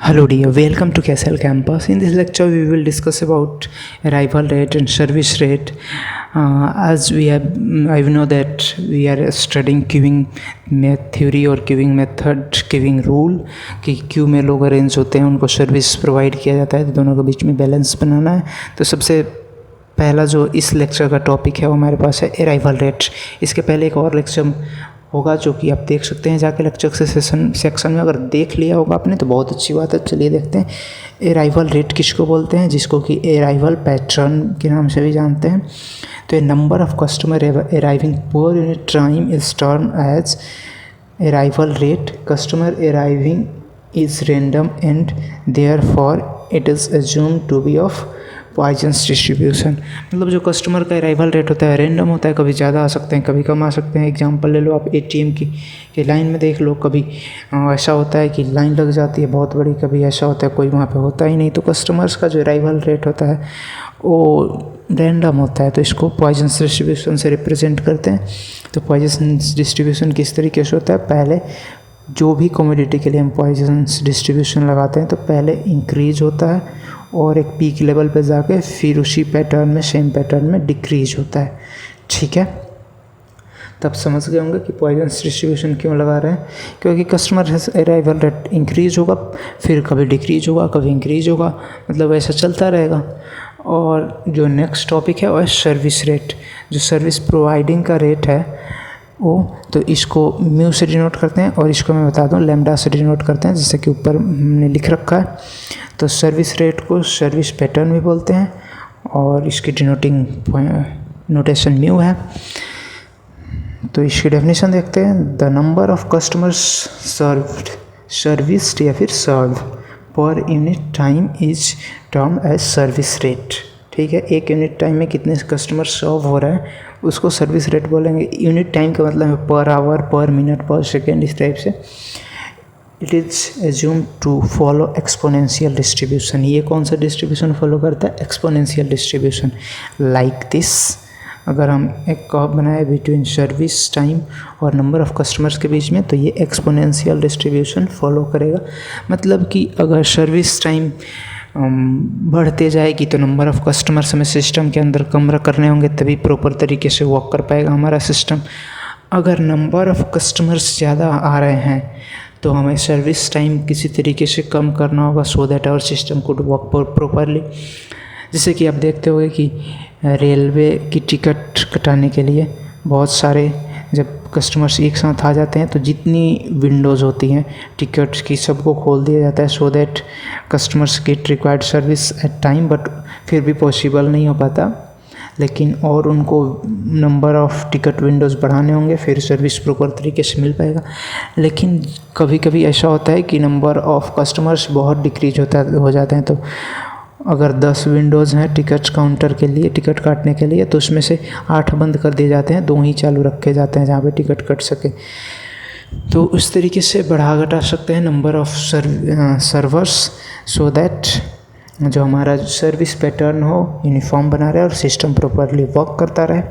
Hello dear, welcome to Castle Campus. In this lecture, we will discuss about arrival rate and service rate. As we have, I know that we are studying queuing theory और queuing method, queuing rule कि Q में लोग arrange होते हैं, उनको service provide किया जाता है, तो दोनों के बीच में बैलेंस बनाना है। तो सबसे पहला जो इस लेक्चर का टॉपिक है वो हमारे पास है अराइवल रेट। इसके पहले एक और लेक्चर होगा जो कि आप देख सकते हैं जाके लेक्चर से सेक्शन में। अगर देख लिया होगा आपने तो बहुत अच्छी बात है। चलिए देखते हैं अराइवल रेट किसको बोलते हैं, जिसको कि अराइवल पैटर्न के नाम से भी जानते हैं। तो number of customer arriving per unit time is term as arrival rate. Customer arriving is random and therefore it is assumed to be of Poisson's distribution. मतलब जो कस्टमर का अराइवल रेट होता है रैंडम होता है, कभी ज़्यादा आ सकते हैं कभी कम आ सकते हैं। एग्जांपल ले लो आप एटीएम की लाइन में देख लो, कभी ऐसा होता है कि लाइन लग जाती है बहुत बड़ी, कभी ऐसा होता है कोई वहाँ पे होता ही नहीं। तो कस्टमर्स का जो अराइवल रेट होता है वो रैंडम होता है, तो इसको पॉइजन्स डिस्ट्रीब्यूशन से रिप्रेजेंट करते हैं। तो पॉइजन्स डिस्ट्रीब्यूशन किस तरीके से होता है, पहले जो भी कमोडिटी के लिए हम पॉइजन्स डिस्ट्रीब्यूशन लगाते हैं तो पहले इंक्रीज होता है और एक पीक लेवल पे जाके फिर उसी पैटर्न में सेम पैटर्न में डिक्रीज होता है। ठीक है, तब समझ गए होंगे कि पॉइजन्स डिस्ट्रीब्यूशन क्यों लगा रहे हैं, क्योंकि कस्टमर अराइवल रेट इंक्रीज होगा, फिर कभी डिक्रीज होगा, कभी इंक्रीज होगा, मतलब ऐसा चलता रहेगा। और जो नेक्स्ट टॉपिक है वो है सर्विस रेट। जो सर्विस प्रोवाइडिंग का रेट है वो, तो इसको म्यू से डिनोट करते हैं और इसको मैं बता दूं लैम्डा से डिनोट करते हैं, जैसे कि ऊपर हमने लिख रखा है। तो सर्विस रेट को सर्विस पैटर्न भी बोलते हैं और इसकी डिनोटिंग नोटेशन म्यू है। तो इसकी डेफिनेशन देखते हैं। The number of customers served, serviced या फिर serve per unit time is term as service rate. ठीक है, एक यूनिट टाइम में कितने कस्टमर सर्व हो रहा है उसको सर्विस रेट बोलेंगे। यूनिट टाइम का मतलब है पर आवर, पर मिनट, पर सेकेंड, इस टाइप से। It is assume to follow exponential distribution. ये कौन सा डिस्ट्रीब्यूशन फॉलो करता है, एक्सपोनेंशियल डिस्ट्रीब्यूशन। लाइक दिस, अगर हम एक कर्व बनाए बिटवीन सर्विस टाइम और नंबर ऑफ़ कस्टमर्स के बीच में, तो ये एक्सपोनेंशियल डिस्ट्रीब्यूशन फॉलो करेगा। मतलब कि अगर सर्विस टाइम बढ़ते जाएगी तो नंबर ऑफ़ कस्टमर्स हमें सिस्टम के अंदर कम करने होंगे, तभी प्रॉपर तरीके से वर्क कर पाएगा हमारा सिस्टम। अगर नंबर ऑफ़ कस्टमर्स ज़्यादा आ रहे हैं तो हमें सर्विस टाइम किसी तरीके से कम करना होगा, so that our system could work properly. जैसे कि आप देखते होंगे कि रेलवे की टिकट कटाने के लिए बहुत सारे जब कस्टमर्स एक साथ आ जाते हैं तो जितनी विंडोज़ होती हैं टिकट्स की सबको खोल दिया जाता है, so that customers gate required service at time. But फिर भी पॉसिबल नहीं हो पाता, लेकिन और उनको नंबर ऑफ़ टिकट विंडोज़ बढ़ाने होंगे, फिर सर्विस प्रॉपर तरीके से मिल पाएगा। लेकिन कभी कभी ऐसा होता है कि नंबर ऑफ़ कस्टमर्स बहुत डिक्रीज हो जाते हैं। तो अगर 10 विंडोज़ हैं टिकट काउंटर के लिए, टिकट काटने के लिए, तो उसमें से 8 बंद कर दिए जाते हैं, 2 ही चालू रखे जाते हैं जहाँ पे टिकट कट सके। तो उस तरीके से बढ़ा घटा सकते हैं number of servers, so that जो हमारा सर्विस पैटर्न हो यूनिफॉर्म बना रहे और सिस्टम प्रॉपरली वर्क करता रहे।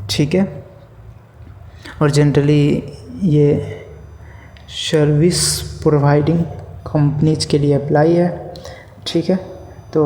ठीक है, और जनरली ये सर्विस प्रोवाइडिंग कंपनीज के लिए अप्लाई है। ठीक है, तो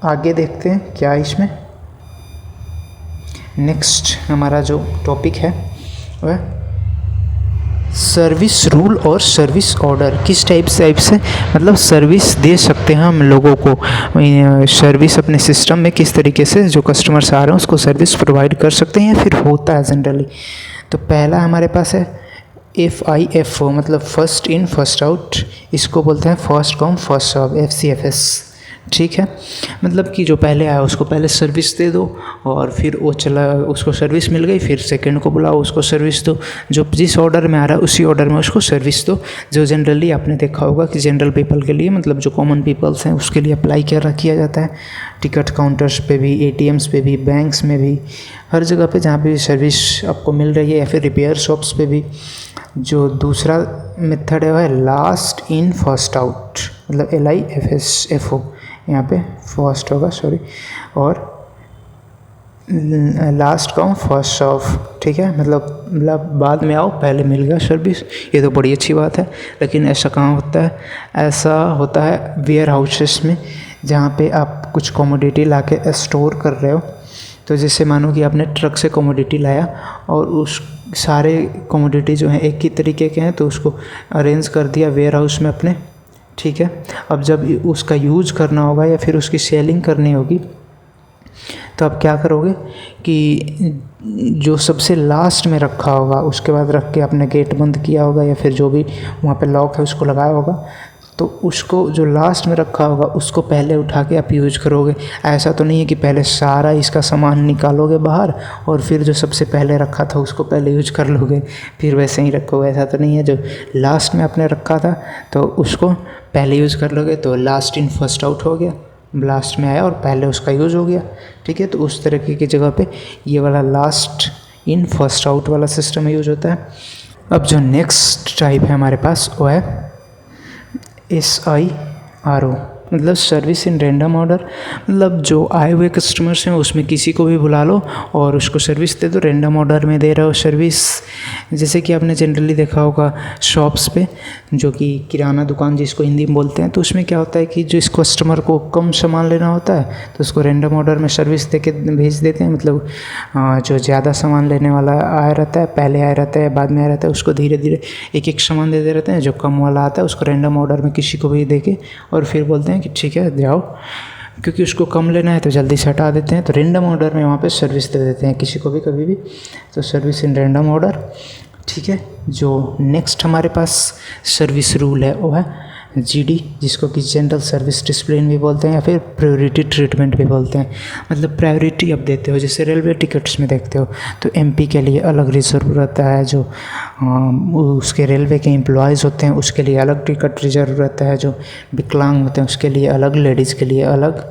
आगे देखते हैं क्या इसमें नेक्स्ट हमारा जो टॉपिक है वह सर्विस रूल और सर्विस ऑर्डर। किस टाइप से मतलब सर्विस दे सकते हैं हम लोगों को, सर्विस अपने सिस्टम में किस तरीके से जो कस्टमर्स आ रहे हैं उसको सर्विस प्रोवाइड कर सकते हैं या फिर होता है जनरली। तो पहला हमारे पास है FIFO, मतलब फर्स्ट इन फर्स्ट आउट। इसको बोलते हैं first come first serve, FCFS। ठीक है, मतलब कि जो पहले आया उसको पहले सर्विस दे दो और फिर वो चला, उसको सर्विस मिल गई, फिर सेकंड को बुलाओ उसको सर्विस दो, जो जिस ऑर्डर में आ रहा है उसी ऑर्डर में उसको सर्विस दो। जो जनरली आपने देखा होगा कि जनरल पीपल के लिए, मतलब जो कॉमन पीपल्स हैं उसके लिए अप्लाई किया जाता है। टिकट काउंटर्स पे भी, ATMs पे भी, बैंक्स में भी, हर जगह पे जहाँ पे सर्विस आपको मिल रही है, या फिर रिपेयर शॉप्स पे भी। जो दूसरा मेथड है वह है लास्ट इन फर्स्ट आउट, मतलब LIFO, यहाँ पे फर्स्ट होगा, सॉरी, और लास्ट कम फर्स्ट ऑफ, ठीक है, मतलब बाद में आओ पहले मिल गया सर्विस। ये तो बड़ी अच्छी बात है। लेकिन ऐसा कहाँ होता है? ऐसा होता है वेयर हाउसेस में, जहाँ पे आप कुछ कमोडिटी ला के स्टोर कर रहे हो। तो जैसे मानो कि आपने ट्रक से कमोडिटी लाया और उस सारे कमोडिटी जो हैं एक ही तरीके के हैं, तो उसको अरेंज कर दिया वेयर हाउस में अपने, ठीक है। अब जब उसका यूज करना होगा या फिर उसकी सेलिंग करनी होगी, तो आप क्या करोगे कि जो सबसे लास्ट में रखा होगा उसके बाद रख के आपने गेट बंद किया होगा या फिर जो भी वहाँ पे लॉक है उसको लगाया होगा, तो उसको जो लास्ट में रखा होगा उसको पहले उठा के आप यूज करोगे। ऐसा तो नहीं है कि पहले सारा इसका सामान निकालोगे बाहर और फिर जो सबसे पहले रखा था उसको पहले यूज कर लोगे फिर वैसे ही रखोगे। ऐसा तो नहीं है। जो लास्ट में आपने रखा था तो उसको पहले यूज़ कर लोगे, तो लास्ट इन फर्स्ट आउट हो गया, लास्ट में आया और पहले उसका यूज़ हो गया, ठीक है। तो उस तरीके की जगह पे ये वाला लास्ट इन फर्स्ट आउट वाला सिस्टम यूज होता है। अब जो नेक्स्ट टाइप है हमारे पास वो है SIRO, मतलब सर्विस इन रैंडम ऑर्डर। मतलब जो आए हुए कस्टमर्स हैं उसमें किसी को भी बुला लो और उसको सर्विस दे दो, रैंडम ऑर्डर में दे रहे हो सर्विस। जैसे कि आपने जनरली देखा होगा शॉप्स पे, जो कि किराना दुकान जिसको हिंदी में बोलते हैं, तो उसमें क्या होता है कि जो इस कस्टमर को कम सामान लेना होता है तो उसको रैंडम ऑर्डर में सर्विस दे के भेज देते हैं। मतलब जो ज़्यादा सामान लेने वाला आया रहता है, पहले आया रहता है, बाद में आया रहता है, उसको धीरे धीरे एक एक सामान दे रहते हैं। जो कम वाला आता है उसको रैंडम ऑर्डर में किसी को भी दे के और फिर बोलते हैं कि ठीक है जाओ, क्योंकि उसको कम लेना है तो जल्दी से हटा देते हैं। तो रैंडम ऑर्डर में वहाँ पे सर्विस दे देते हैं किसी को भी कभी भी। तो सर्विस इन रैंडम ऑर्डर, ठीक है। जो नेक्स्ट हमारे पास सर्विस रूल है वो है GD, जिसको कि जनरल सर्विस डिसिप्लिन भी बोलते हैं या फिर प्रायोरिटी ट्रीटमेंट भी बोलते हैं। मतलब प्रायोरिटी अब देते हो, जैसे रेलवे टिकट्स में देखते हो तो MP के लिए अलग रिजर्व रहता है, जो उसके रेलवे के एम्प्लॉयज़ होते हैं उसके लिए अलग टिकट रिजर्व रहता है, जो विकलांग होते हैं उसके लिए अलग, लेडीज़ के लिए अलग,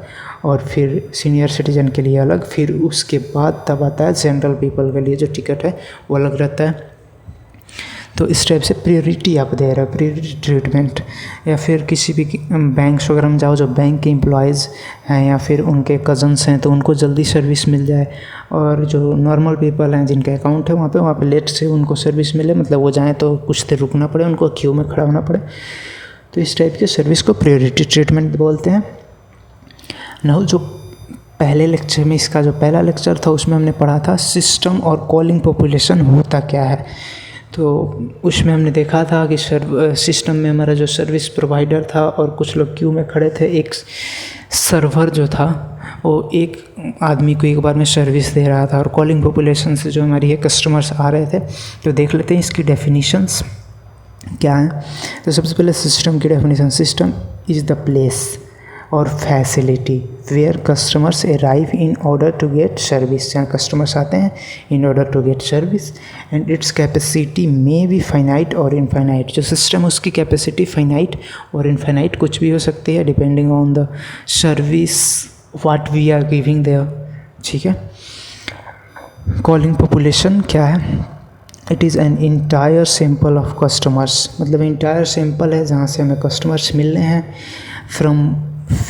और फिर सीनियर सिटीजन के लिए अलग। फिर उसके बाद तब आता है जनरल पीपल के लिए जो टिकट है वो अलग रहता है। तो इस टाइप से प्रायोरिटी आप दे रहे हो, प्रायोरिटी ट्रीटमेंट। या फिर किसी भी बैंक्स वगैरह में जाओ, जो बैंक के एम्प्लॉयज़ हैं या फिर उनके कज़न्स हैं तो उनको जल्दी सर्विस मिल जाए, और जो नॉर्मल पीपल हैं जिनके अकाउंट है वहाँ पे लेट से उनको सर्विस मिले, मतलब वो जाएँ तो कुछ देर रुकना पड़े, उनको क्यू में खड़ा होना पड़े। तो इस टाइप के सर्विस को प्रायोरिटी ट्रीटमेंट बोलते हैं। नाउ जो पहले लेक्चर में, इसका जो पहला लेक्चर था उसमें हमने पढ़ा था सिस्टम और कॉलिंग पॉपुलेशन होता क्या है। तो उसमें हमने देखा था कि सिस्टम में हमारा जो सर्विस प्रोवाइडर था और कुछ लोग क्यू में खड़े थे, एक सर्वर जो था वो एक आदमी को एक बार में सर्विस दे रहा था, और कॉलिंग पॉपुलेशन से जो हमारी ये कस्टमर्स आ रहे थे। तो देख लेते हैं इसकी डेफिनेशंस क्या है। तो सबसे पहले सिस्टम की definition, system is the place और facility where customers arrive in order to get service, जहाँ कस्टमर्स आते हैं in order to get service, and its capacity may be finite और इनफाइनाइट। जो सिस्टम उसकी कैपेसिटी फाइनाइट और infinite कुछ भी हो सकती है, depending on the service what we are giving there, ठीक है। कॉलिंग पॉपुलेशन क्या है? It is an entire sample of customers, मतलब इंटायर सैम्पल है जहाँ से हमें कस्टमर्स मिलने हैं, from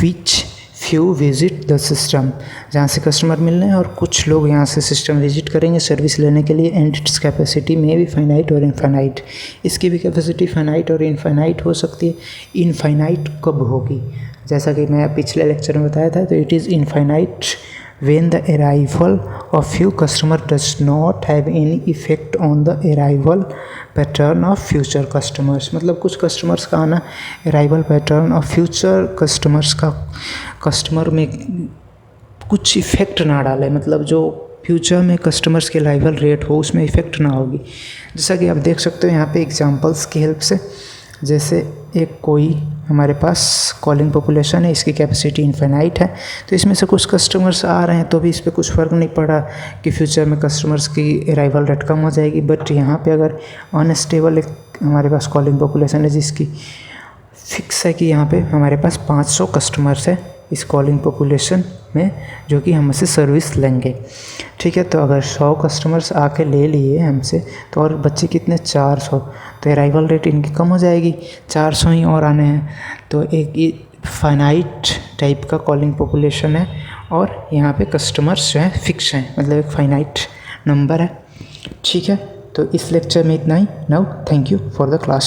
which few visit the system, जहाँ से कस्टमर मिलने हैं और कुछ लोग यहाँ से सिस्टम विजिट करेंगे सर्विस लेने के लिए, एंड इट्स कैपेसिटी में भी फाइनाइट और इनफाइनाइट। इसकी भी कैपेसिटी फाइनाइट और इनफाइनाइट हो सकती है। इनफाइनाइट कब होगी? जैसा कि मैं पिछले लेक्चर में बताया था, तो it is infinite when the arrival of few customer does not have any effect on the arrival pattern of future customers। मतलब कुछ कस्टमर्स का आना arrival pattern of future customers का कस्टमर में कुछ इफ़ेक्ट ना डाले, मतलब जो फ्यूचर में कस्टमर्स के अराइवल रेट हो उसमें इफ़ेक्ट ना होगी। जैसा कि आप देख सकते हो यहाँ पे एग्जांपल्स की हेल्प से, जैसे एक कोई हमारे पास कॉलिंग पॉपुलेशन है, इसकी कैपेसिटी इनफाइनाइट है, तो इसमें से कुछ कस्टमर्स आ रहे हैं तो भी इस पर कुछ फ़र्क नहीं पड़ा कि फ्यूचर में कस्टमर्स की अराइवल रेट कम हो जाएगी। बट यहाँ पे अगर अनस्टेबल एक हमारे पास कॉलिंग पॉपुलेशन है जिसकी फिक्स है कि यहाँ पे हमारे पास 500 कस्टमर्स है इस कॉलिंग पॉपुलेशन में जो कि हमसे सर्विस लेंगे, ठीक है। तो अगर 100 कस्टमर्स आके ले लिए हमसे तो और बच्चे कितने 400, तो अराइवल रेट इनकी कम हो जाएगी, 400 ही और आने हैं। तो एक फाइनाइट टाइप का कॉलिंग पॉपुलेशन है और यहाँ पे कस्टमर्स जो हैं फिक्स हैं, मतलब एक फाइनाइट नंबर है। ठीक है, तो इस लेक्चर में इतना ही। Now thank you for the class.